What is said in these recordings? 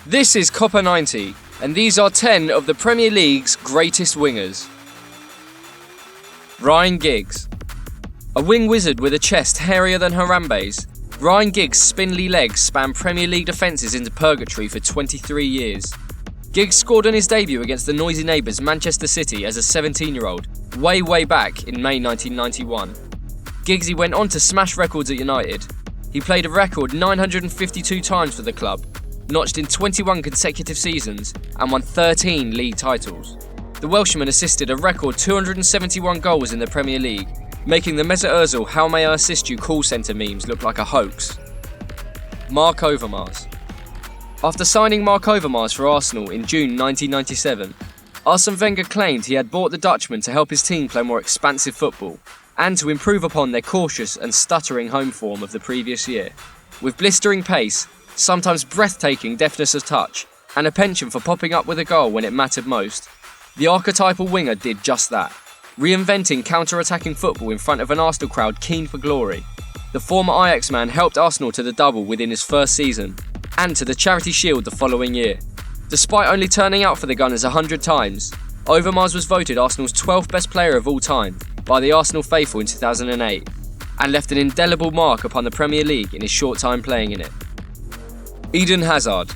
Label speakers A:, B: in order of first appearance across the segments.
A: This is Copper 90, and these are 10 of the Premier League's greatest wingers. Ryan Giggs. A wing wizard with a chest hairier than Harambe's, Ryan Giggs' spindly legs span Premier League defences into purgatory for 23 years. Giggs scored on his debut against the noisy neighbours Manchester City as a 17-year-old, way back in May 1991. Giggsy went on to smash records at United. He played a record 952 times for the club, notched in 21 consecutive seasons, and won 13 league titles. The Welshman assisted a record 271 goals in the Premier League, making the Mesut Ozil "How may I assist you" call centre memes look like a hoax. Marc Overmars. After signing Marc Overmars for Arsenal in June 1997, Arsene Wenger claimed he had bought the Dutchman to help his team play more expansive football and to improve upon their cautious and stuttering home form of the previous year. With blistering pace, sometimes breathtaking deftness of touch, and a penchant for popping up with a goal when it mattered most, the archetypal winger did just that, reinventing counter-attacking football in front of an Arsenal crowd keen for glory. The former Ajax man helped Arsenal to the double within his first season, and to the Charity Shield the following year. Despite only turning out for the Gunners 100 times, Overmars was voted Arsenal's 12th best player of all time by the Arsenal faithful in 2008, and left an indelible mark upon the Premier League in his short time playing in it. Eden Hazard.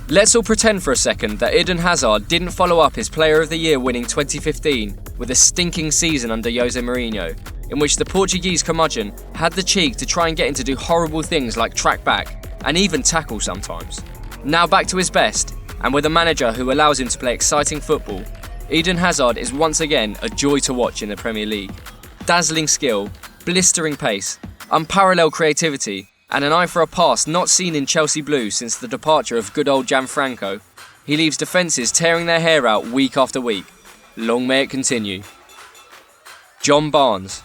A: Let's all pretend for a second that Eden Hazard didn't follow up his Player of the Year winning 2015 with a stinking season under Jose Mourinho, in which the Portuguese curmudgeon had the cheek to try and get him to do horrible things like track back, and even tackle sometimes. Now back to his best, and with a manager who allows him to play exciting football, Eden Hazard is once again a joy to watch in the Premier League. Dazzling skill, blistering pace, unparalleled creativity, and an eye for a pass not seen in Chelsea Blue since the departure of good old Gianfranco, he leaves defences tearing their hair out week after week. Long may it continue. John Barnes.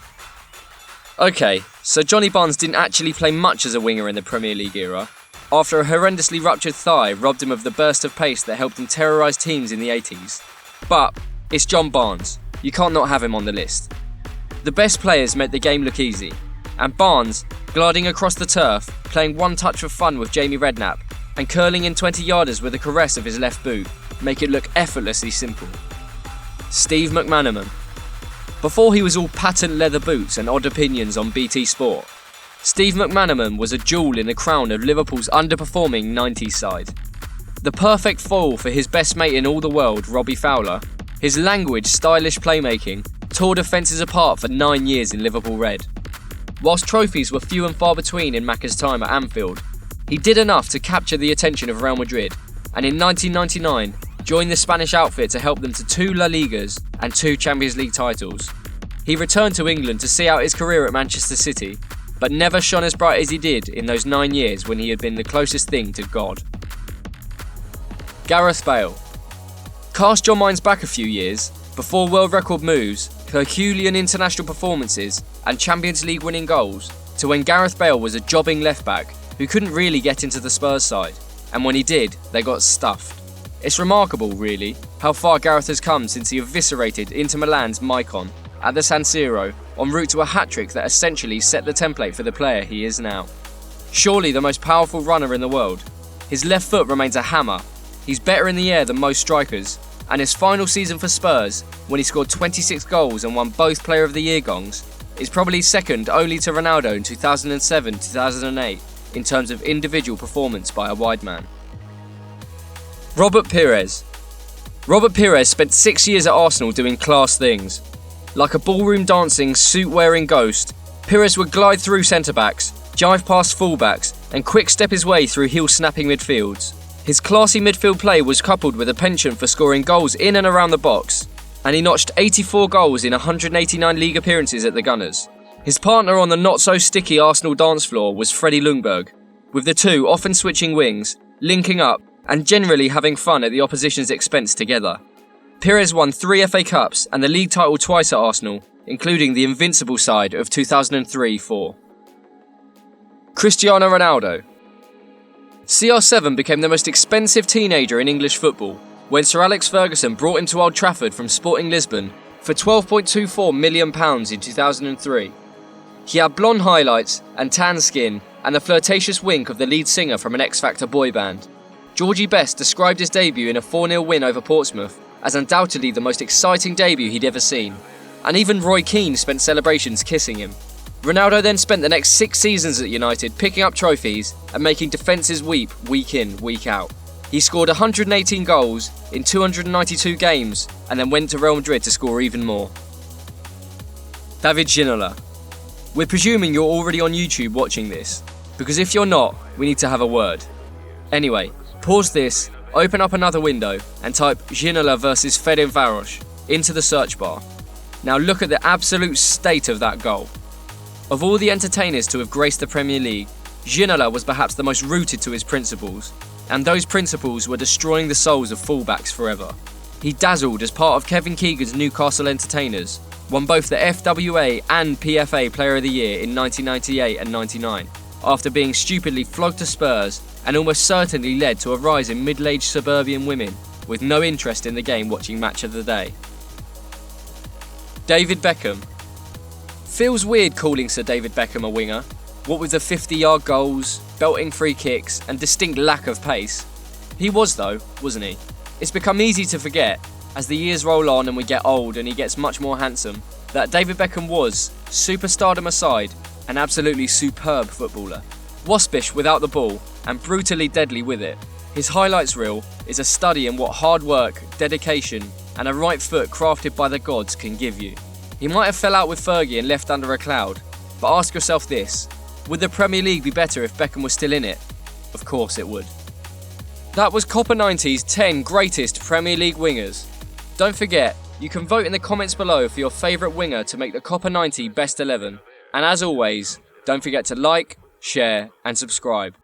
A: Okay, so Johnny Barnes didn't actually play much as a winger in the Premier League era, after a horrendously ruptured thigh robbed him of the burst of pace that helped him terrorise teams in the 80s. But it's John Barnes, you can't not have him on the list. The best players make the game look easy, and Barnes, gliding across the turf, playing one touch for fun with Jamie Redknapp, and curling in 20-yarders with a caress of his left boot, make it look effortlessly simple. Steve McManaman. Before he was all patent leather boots and odd opinions on BT Sport, Steve McManaman was a jewel in the crown of Liverpool's underperforming 90s side. The perfect foil for his best mate in all the world, Robbie Fowler, his languid, stylish playmaking tore defences apart for 9 years in Liverpool Red. Whilst trophies were few and far between in Macca's time at Anfield, he did enough to capture the attention of Real Madrid, and in 1999 joined the Spanish outfit to help them to 2 La Ligas and 2 Champions League titles. He returned to England to see out his career at Manchester City, but never shone as bright as he did in those 9 years when he had been the closest thing to God. Gareth Bale. Cast your minds back a few years, before world record moves, Herculean international performances, and Champions League winning goals, to when Gareth Bale was a jobbing left-back who couldn't really get into the Spurs side, and when he did, they got stuffed. It's remarkable, really, how far Gareth has come since he eviscerated Inter Milan's Maicon at the San Siro, en route to a hat-trick that essentially set the template for the player he is now. Surely the most powerful runner in the world, his left foot remains a hammer, he's better in the air than most strikers, and his final season for Spurs, when he scored 26 goals and won both Player of the Year gongs, is probably second only to Ronaldo in 2007-2008 in terms of individual performance by a wide man. Robert Pires. Robert Pires spent 6 years at Arsenal doing class things. Like a ballroom dancing, suit-wearing ghost, Pires would glide through centre-backs, jive past full-backs, and quick-step his way through heel-snapping midfields. His classy midfield play was coupled with a penchant for scoring goals in and around the box, and he notched 84 goals in 189 league appearances at the Gunners. His partner on the not-so-sticky Arsenal dance floor was Freddie Ljungberg, with the two often switching wings, linking up, and generally having fun at the opposition's expense together. Pires won 3 FA Cups and the league title twice at Arsenal, including the invincible side of 2003-04. Cristiano Ronaldo. CR7 became the most expensive teenager in English football when Sir Alex Ferguson brought him to Old Trafford from Sporting Lisbon for £12.24 million in 2003. He had blonde highlights and tan skin and the flirtatious wink of the lead singer from an X Factor boy band. Georgie Best described his debut in a 4-0 win over Portsmouth as undoubtedly the most exciting debut he'd ever seen, and even Roy Keane spent celebrations kissing him. Ronaldo then spent the next 6 seasons at United picking up trophies and making defences weep week in, week out. He scored 118 goals in 292 games and then went to Real Madrid to score even more. David Ginola. We're presuming you're already on YouTube watching this, because if you're not, we need to have a word. Anyway, pause this, open up another window and type Ginola versus Ferencváros into the search bar. Now look at the absolute state of that goal. Of all the entertainers to have graced the Premier League, Ginola was perhaps the most rooted to his principles, and those principles were destroying the souls of fullbacks forever. He dazzled as part of Kevin Keegan's Newcastle entertainers, won both the FWA and PFA Player of the Year in 1998 and 99, after being stupidly flogged to Spurs and almost certainly led to a rise in middle-aged suburban women with no interest in the game watching Match of the Day. David Beckham. Feels weird calling Sir David Beckham a winger, what with the 50-yard goals, belting free kicks and distinct lack of pace. He was though, wasn't he? It's become easy to forget, as the years roll on and we get old and he gets much more handsome, that David Beckham was, superstardom aside, an absolutely superb footballer. Waspish without the ball and brutally deadly with it. His highlights reel is a study in what hard work, dedication and a right foot crafted by the gods can give you. He might have fell out with Fergie and left under a cloud, but ask yourself this: would the Premier League be better if Beckham was still in it? Of course it would. That was Copper 90's 10 greatest Premier League wingers. Don't forget, you can vote in the comments below for your favourite winger to make the Copper 90 Best 11. And as always, don't forget to like, share and subscribe.